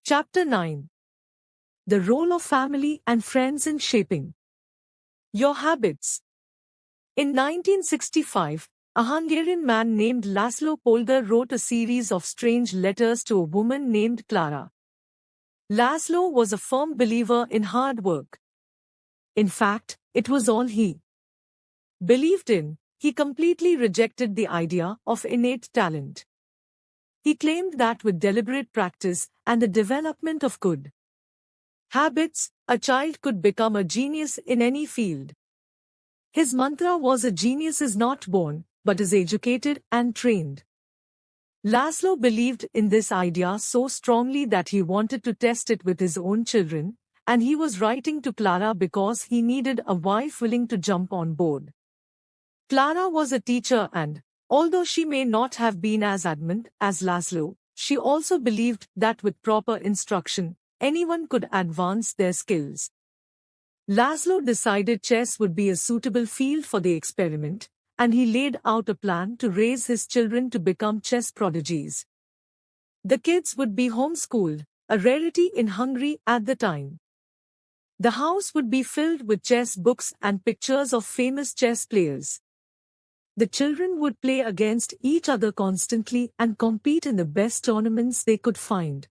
Chapter 9. The Role of Family and Friends in Shaping Your Habits. In 1965, a Hungarian man named Laszlo Polgar wrote a series of strange letters to a woman named Clara. Laszlo was a firm believer in hard work. In fact, it was all he believed in. He completely rejected the idea of innate talent. He claimed that with deliberate practice and the development of good habits, a child could become a genius in any field. His mantra was, a genius is not born, but is educated and trained. Laszlo believed in this idea so strongly that he wanted to test it with his own children, and he was writing to Clara because he needed a wife willing to jump on board. Clara was a teacher and, although she may not have been as adamant as Laszlo, she also believed that with proper instruction, anyone could advance their skills. Laszlo decided chess would be a suitable field for the experiment, and he laid out a plan to raise his children to become chess prodigies. The kids would be homeschooled, a rarity in Hungary at the time. The house would be filled with chess books and pictures of famous chess players. The children would play against each other constantly and compete in the best tournaments they could find.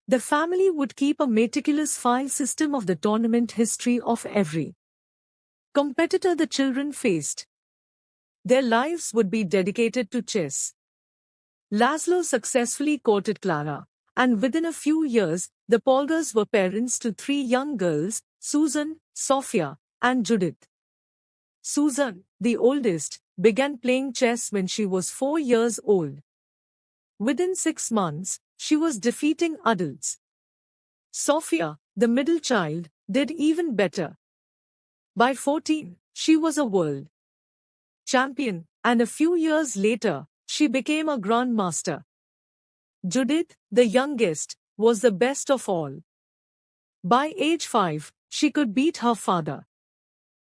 The family would keep a meticulous file system of the tournament history of every competitor the children faced. Their lives would be dedicated to chess. Laszlo successfully courted Clara, and within a few years, the Polgars were parents to 3 young girls, Susan, Sofia, and Judith. Susan, the oldest, began playing chess when she was 4 years old. Within 6 months, she was defeating adults. Sofia, the middle child, did even better. By 14, she was a world champion, and a few years later, she became a grandmaster. Judith, the youngest, was the best of all. By age 5, she could beat her father.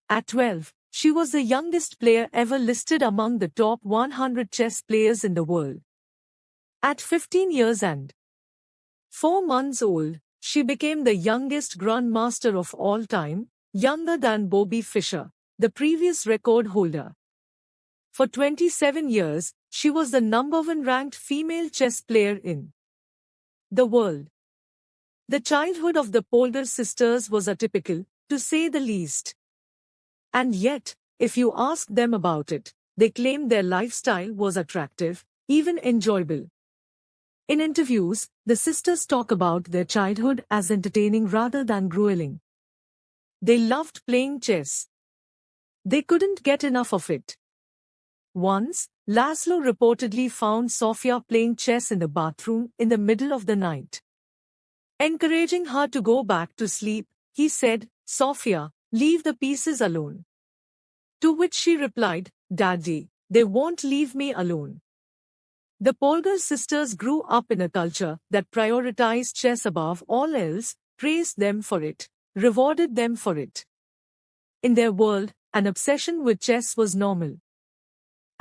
At 12, she was the youngest player ever listed among the top 100 chess players in the world. At 15 years and 4 months old, she became the youngest grandmaster of all time, younger than Bobby Fischer, the previous record holder. For 27 years, she was the #1 ranked female chess player in the world. The childhood of the Polgar sisters was atypical, to say the least. And yet, if you ask them about it, they claim their lifestyle was attractive, even enjoyable. In interviews, the sisters talk about their childhood as entertaining rather than grueling. They loved playing chess. They couldn't get enough of it. Once, Laszlo reportedly found Sofia playing chess in the bathroom in the middle of the night. Encouraging her to go back to sleep, he said, "Sofia, leave the pieces alone." To which she replied, "Daddy, they won't leave me alone." The Polgar sisters grew up in a culture that prioritized chess above all else, praised them for it, rewarded them for it. In their world, an obsession with chess was normal.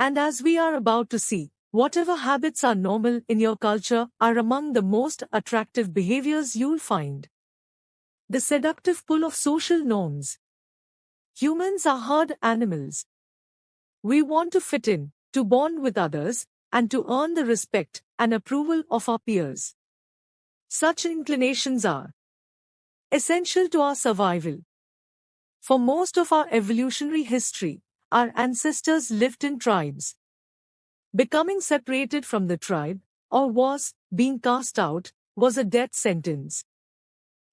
And as we are about to see, whatever habits are normal in your culture are among the most attractive behaviors you'll find. The seductive pull of social norms. Humans are herd animals. We want to fit in, to bond with others, and to earn the respect and approval of our peers. Such inclinations are essential to our survival. For most of our evolutionary history, our ancestors lived in tribes. Becoming separated from the tribe, or being cast out, was a death sentence.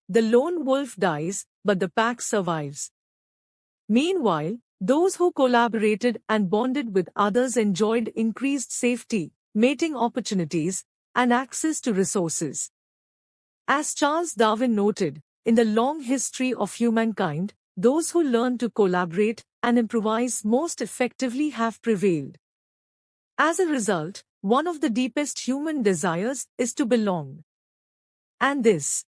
The lone wolf dies, but the pack survives. Meanwhile, those who collaborated and bonded with others enjoyed increased safety, mating opportunities, and access to resources. As Charles Darwin noted, in the long history of humankind, those who learn to collaborate and improvise most effectively have prevailed. As a result, one of the deepest human desires is to belong. And this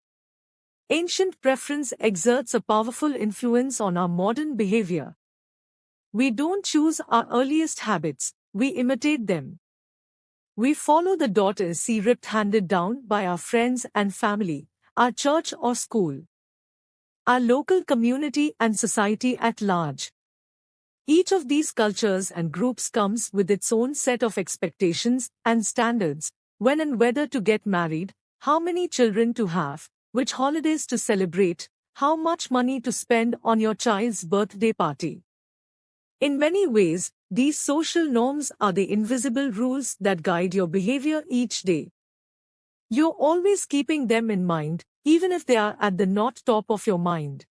ancient preference exerts a powerful influence on our modern behavior. We don't choose our earliest habits, we imitate them. We follow the .sc ripped handed down by our friends and family, our church or school, our local community and society at large. Each of these cultures and groups comes with its own set of expectations and standards, when and whether to get married, how many children to have, which holidays to celebrate, how much money to spend on your child's birthday party. In many ways, these social norms are the invisible rules that guide your behavior each day. You're always keeping them in mind, even if they are at the not top of your mind.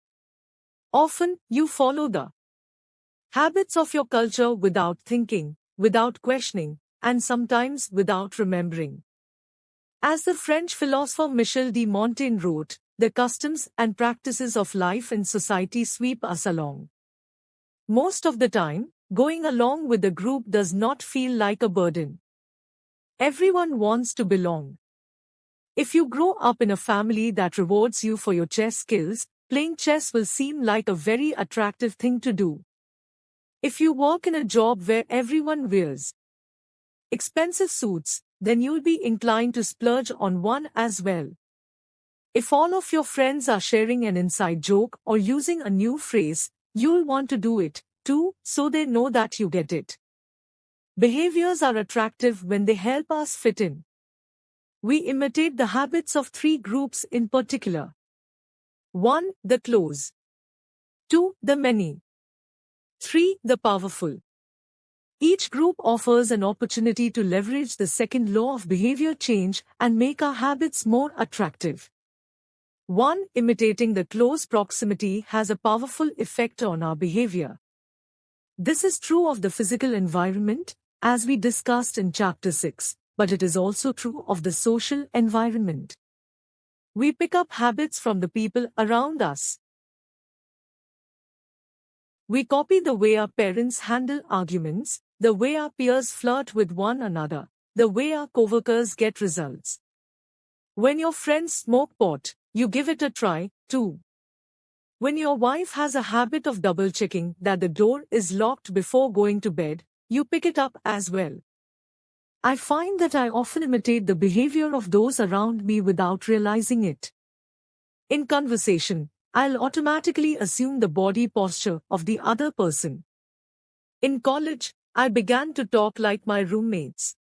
Often, you follow the habits of your culture without thinking, without questioning, and sometimes without remembering. As the French philosopher Michel de Montaigne wrote, the customs and practices of life in society sweep us along. Most of the time, going along with the group does not feel like a burden. Everyone wants to belong. If you grow up in a family that rewards you for your chess skills, playing chess will seem like a very attractive thing to do. If you work in a job where everyone wears expensive suits, then you'll be inclined to splurge on one as well. If all of your friends are sharing an inside joke or using a new phrase, you'll want to do it, too, so they know that you get it. Behaviors are attractive when they help us fit in. We imitate the habits of three groups in particular. 1. The close. 2. The many. 3. The powerful. Each group offers an opportunity to leverage the second law of behavior change and make our habits more attractive. 1. Imitating the close proximity has a powerful effect on our behavior. This is true of the physical environment, as we discussed in Chapter 6, but it is also true of the social environment. We pick up habits from the people around us. We copy the way our parents handle arguments, the way our peers flirt with one another, the way our coworkers get results. When your friends smoke pot, you give it a try, too. When your wife has a habit of double-checking that the door is locked before going to bed, you pick it up as well. I find that I often imitate the behavior of those around me without realizing it. In conversation, I'll automatically assume the body posture of the other person. In college, I began to talk like my roommates.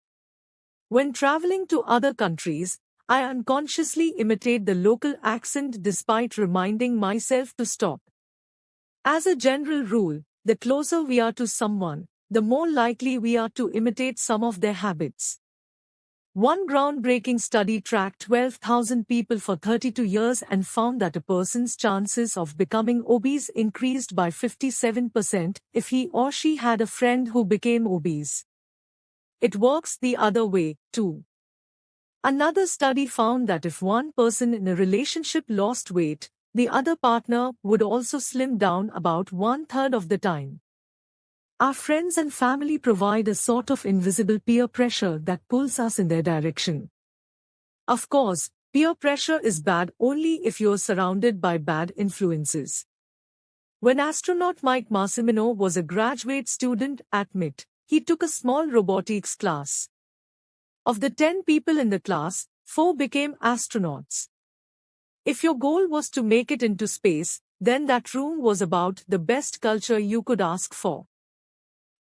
When traveling to other countries, I unconsciously imitate the local accent despite reminding myself to stop. As a general rule, the closer we are to someone, the more likely we are to imitate some of their habits. One groundbreaking study tracked 12,000 people for 32 years and found that a person's chances of becoming obese increased by 57% if he or she had a friend who became obese. It works the other way, too. Another study found that if one person in a relationship lost weight, the other partner would also slim down about 1/3 of the time. Our friends and family provide a sort of invisible peer pressure that pulls us in their direction. Of course, peer pressure is bad only if you're surrounded by bad influences. When astronaut Mike Massimino was a graduate student at MIT, he took a small robotics class. Of the 10 people in the class, 4 became astronauts. If your goal was to make it into space, then that room was about the best culture you could ask for.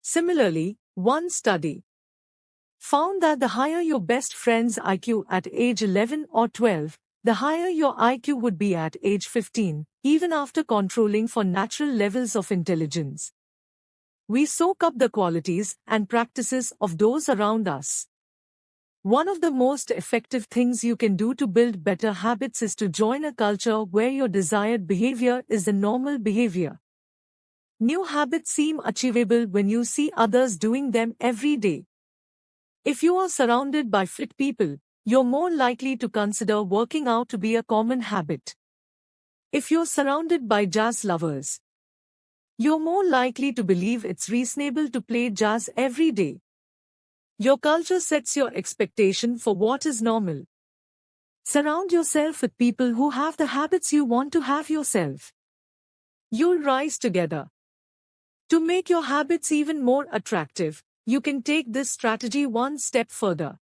Similarly, one study found that the higher your best friend's IQ at age 11 or 12, the higher your IQ would be at age 15, even after controlling for natural levels of intelligence. We soak up the qualities and practices of those around us. One of the most effective things you can do to build better habits is to join a culture where your desired behavior is the normal behavior. New habits seem achievable when you see others doing them every day. If you are surrounded by fit people, you're more likely to consider working out to be a common habit. If you're surrounded by jazz lovers, you're more likely to believe it's reasonable to play jazz every day. Your culture sets your expectation for what is normal. Surround yourself with people who have the habits you want to have yourself. You'll rise together. To make your habits even more attractive, you can take this strategy one step further.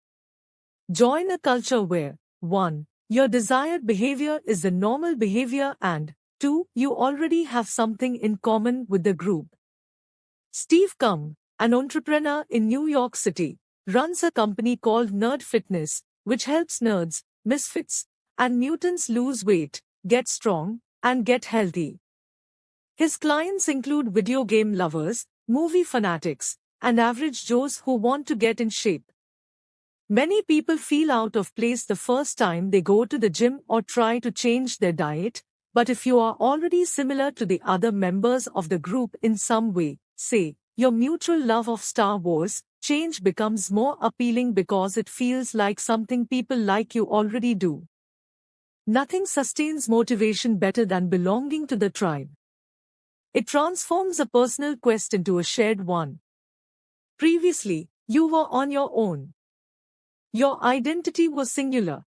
Join a culture where 1. Your desired behavior is the normal behavior and 2. You already have something in common with the group. Steve Kung, an entrepreneur in New York City, runs a company called Nerd Fitness, which helps nerds, misfits, and mutants lose weight, get strong, and get healthy. His clients include video game lovers, movie fanatics, and average Joes who want to get in shape. Many people feel out of place the first time they go to the gym or try to change their diet, but if you are already similar to the other members of the group in some way, say, your mutual love of Star Wars, change becomes more appealing because it feels like something people like you already do. Nothing sustains motivation better than belonging to the tribe. It transforms a personal quest into a shared one. Previously, you were on your own. Your identity was singular.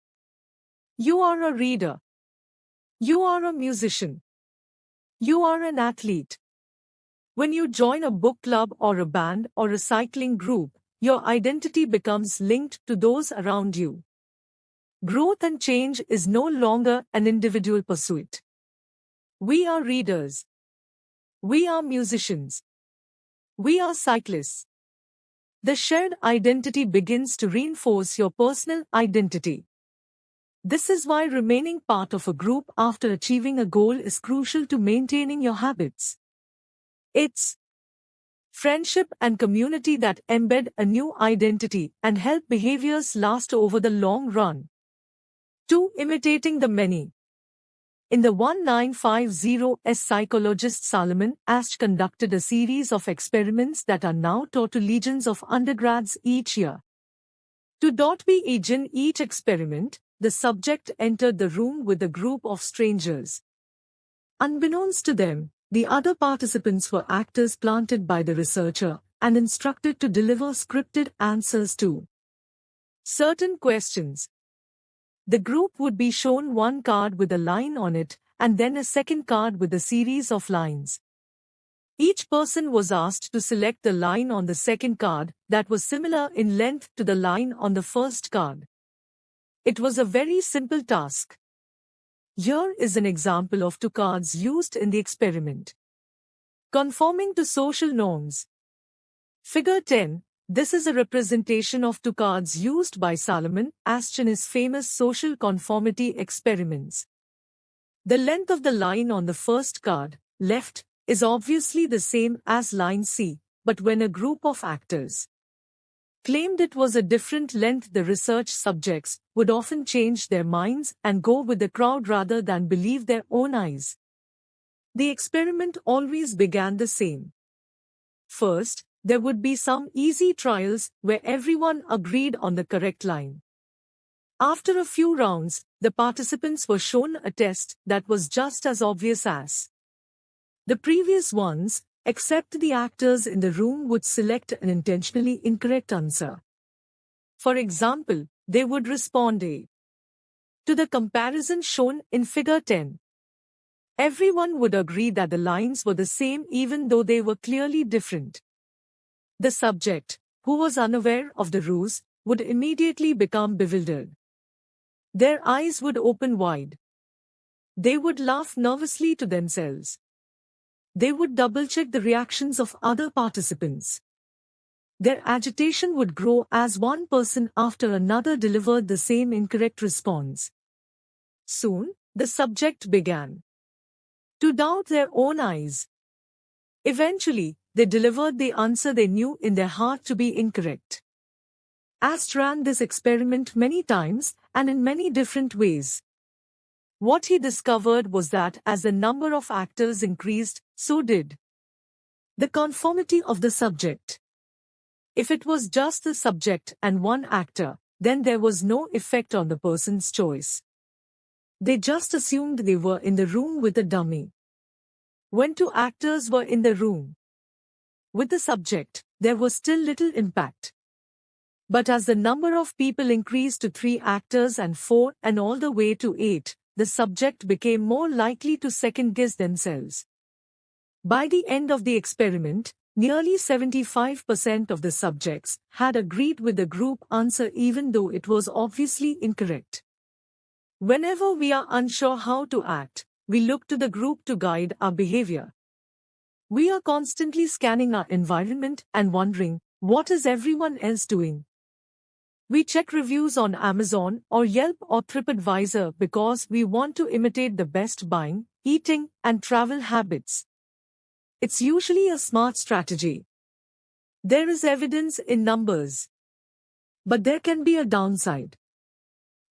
You are a reader. You are a musician. You are an athlete. When you join a book club or a band or a cycling group, your identity becomes linked to those around you. Growth and change is no longer an individual pursuit. We are readers. We are musicians. We are cyclists. The shared identity begins to reinforce your personal identity. This is why remaining part of a group after achieving a goal is crucial to maintaining your habits. It's friendship and community that embed a new identity and help behaviors last over the long run. 2. Imitating the many. In the 1950s, psychologist Solomon Asch conducted a series of experiments that are now taught to legions of undergrads each year. To begin each experiment, the subject entered the room with a group of strangers. Unbeknownst to them, the other participants were actors planted by the researcher and instructed to deliver scripted answers to certain questions. The group would be shown one card with a line on it, and then a second card with a series of lines. Each person was asked to select the line on the second card that was similar in length to the line on the first card. It was a very simple task. Here is an example of two cards used in the experiment. Conforming to social norms. Figure 10. This is a representation of two cards used by Solomon Asch in his famous social conformity experiments. The length of the line on the first card, left, is obviously the same as line C, but when a group of actors claimed it was a different length, the research subjects would often change their minds and go with the crowd rather than believe their own eyes. The experiment always began the same. First, there would be some easy trials where everyone agreed on the correct line. After a few rounds, the participants were shown a test that was just as obvious as the previous ones, except the actors in the room would select an intentionally incorrect answer. For example, they would respond A to the comparison shown in Figure 10. Everyone would agree that the lines were the same even though they were clearly different. The subject, who was unaware of the ruse, would immediately become bewildered. Their eyes would open wide. They would laugh nervously to themselves. They would double-check the reactions of other participants. Their agitation would grow as one person after another delivered the same incorrect response. Soon, the subject began to doubt their own eyes. Eventually, they delivered the answer they knew in their heart to be incorrect. Asch ran this experiment many times and in many different ways. What he discovered was that as the number of actors increased, so did the conformity of the subject. If it was just the subject and one actor, then there was no effect on the person's choice. They just assumed they were in the room with a dummy. When two actors were in the room with the subject, there was still little impact. But as the number of people increased to 3 actors and 4 and all the way to 8, the subject became more likely to second-guess themselves. By the end of the experiment, Nearly 75% of the subjects had agreed with the group answer even though it was obviously incorrect. Whenever we are unsure how to act, we look to the group to guide our behavior. We are constantly scanning our environment and wondering, what is everyone else doing? We check reviews on Amazon or Yelp or TripAdvisor because we want to imitate the best buying, eating, and travel habits. It's usually a smart strategy. There is evidence in numbers. But there can be a downside.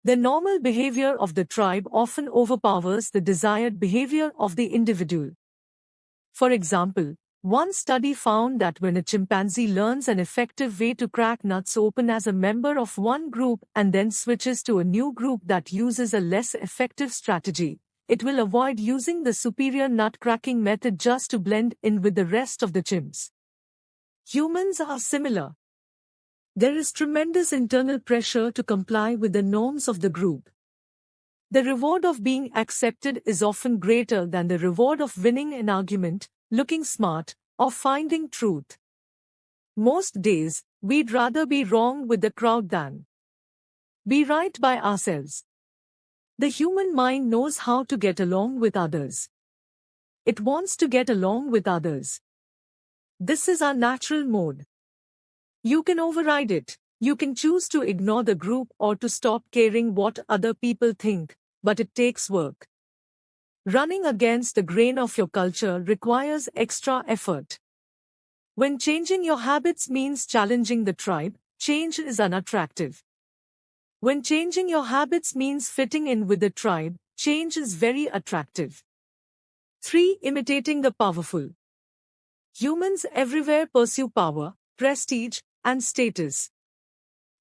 The normal behavior of the tribe often overpowers the desired behavior of the individual. For example, one study found that when a chimpanzee learns an effective way to crack nuts open as a member of one group and then switches to a new group that uses a less effective strategy, it will avoid using the superior nut cracking method just to blend in with the rest of the chimps. Humans are similar. There is tremendous internal pressure to comply with the norms of the group. The reward of being accepted is often greater than the reward of winning an argument, looking smart, or finding truth. Most days, we'd rather be wrong with the crowd than be right by ourselves. The human mind knows how to get along with others. It wants to get along with others. This is our natural mode. You can override it. You can choose to ignore the group or to stop caring what other people think, but it takes work. Running against the grain of your culture requires extra effort. When changing your habits means challenging the tribe, change is unattractive. When changing your habits means fitting in with the tribe, change is very attractive. 3. Imitating the powerful. Humans everywhere pursue power, prestige, and status.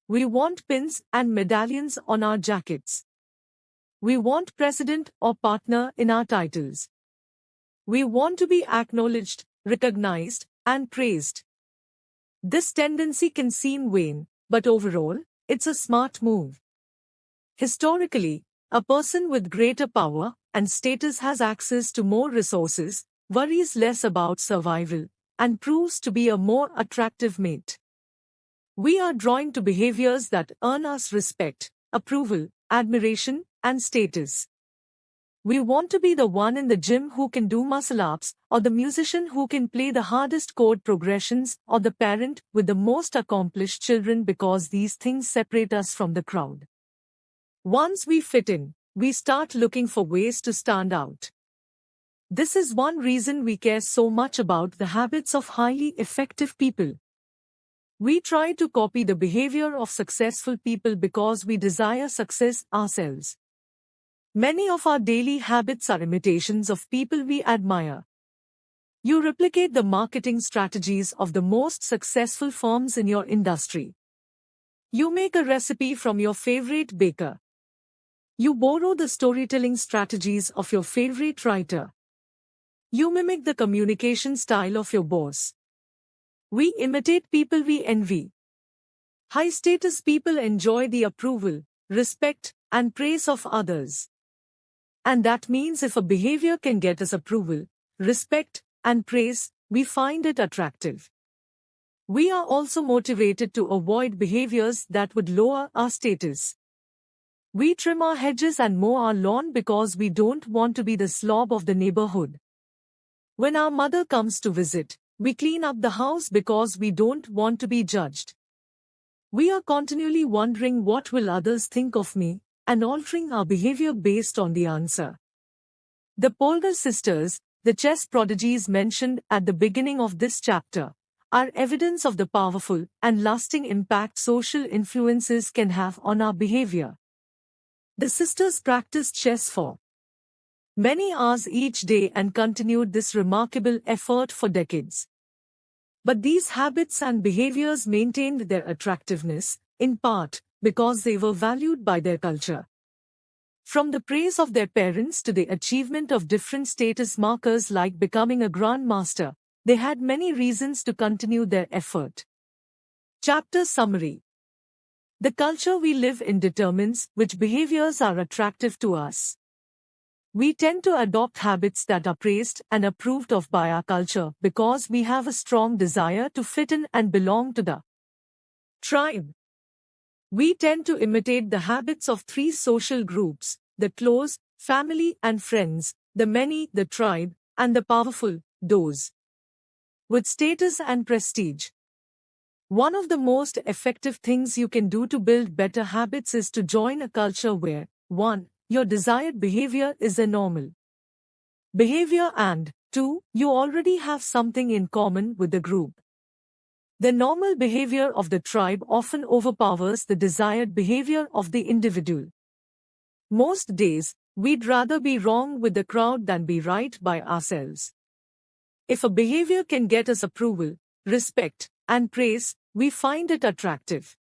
We want pins and medallions on our jackets. We want president or partner in our titles. We want to be acknowledged, recognized, and praised. This tendency can seem vain, but overall, it's a smart move. Historically, a person with greater power and status has access to more resources, worries less about survival, and proves to be a more attractive mate. We are drawn to behaviors that earn us respect, approval, admiration, and status. We want to be the one in the gym who can do muscle-ups, or the musician who can play the hardest chord progressions, or the parent with the most accomplished children because these things separate us from the crowd. Once we fit in, we start looking for ways to stand out. This is one reason we care so much about the habits of highly effective people. We try to copy the behavior of successful people because we desire success ourselves. Many of our daily habits are imitations of people we admire. You replicate the marketing strategies of the most successful firms in your industry. You make a recipe from your favorite baker. You borrow the storytelling strategies of your favorite writer. You mimic the communication style of your boss. We imitate people we envy. High-status people enjoy the approval, respect, and praise of others. And that means if a behavior can get us approval, respect, and praise, we find it attractive. We are also motivated to avoid behaviors that would lower our status. We trim our hedges and mow our lawn because we don't want to be the slob of the neighborhood. When our mother comes to visit, we clean up the house because we don't want to be judged. We are continually wondering what will others think of me, and altering our behavior based on the answer. The Polgar sisters, the chess prodigies mentioned at the beginning of this chapter, are evidence of the powerful and lasting impact social influences can have on our behavior. The sisters practiced chess for many hours each day and continued this remarkable effort for decades. But these habits and behaviors maintained their attractiveness, in part, because they were valued by their culture. From the praise of their parents to the achievement of different status markers like becoming a grandmaster, they had many reasons to continue their effort. Chapter Summary. The culture we live in determines which behaviors are attractive to us. We tend to adopt habits that are praised and approved of by our culture because we have a strong desire to fit in and belong to the tribe. We tend to imitate the habits of three social groups: the close, family and friends; the many, the tribe; and the powerful, those with status and prestige. One of the most effective things you can do to build better habits is to join a culture where 1. Your desired behavior is a normal behavior, and 2. You already have something in common with the group. The normal behavior of the tribe often overpowers the desired behavior of the individual. Most days, we'd rather be wrong with the crowd than be right by ourselves. If a behavior can get us approval, respect, and praise, we find it attractive.